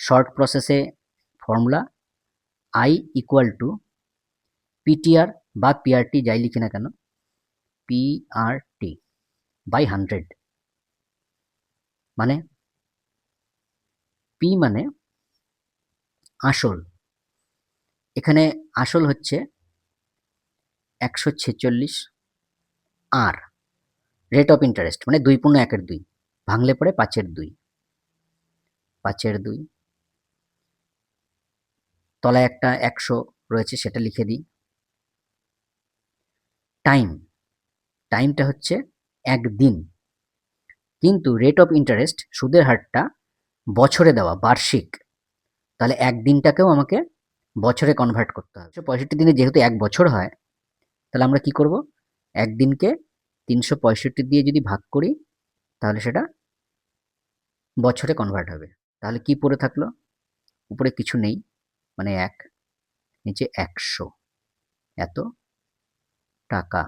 Short প্রসেসে formula I equal to PTR বা PRT যাই লিখি না কেন, পিআরটি বাই 100, মানে পি মানে আসল, এখানে আসল হচ্ছে 146, আর রেট অফ ইন্টারেস্ট মানে 2.1/2 ভাঙলে পরে 5/2, 5/2 তলায় একটা 100 রয়েছে সেটা লিখে দিই। টাইমটা হচ্ছে 1 দিন, কিন্তু রেট অফ ইন্টারেস্ট সুদের হারটা বছরে দেওয়া, বার্ষিক, তাহলে 1 দিনটাকেও আমাকে বছরে কনভার্ট করতে হবে। 65 দিনে যেহেতু 1 বছর হয়, তাহলে আমরা কি করব, 1 দিনকে 365 দিয়ে যদি ভাগ করি তাহলে সেটা বছরে কনভার্ট হবে। তাহলে কি পড়ে থাকলো, উপরে কিছু নেই মানে 1, নিচে 100, এত টাকা।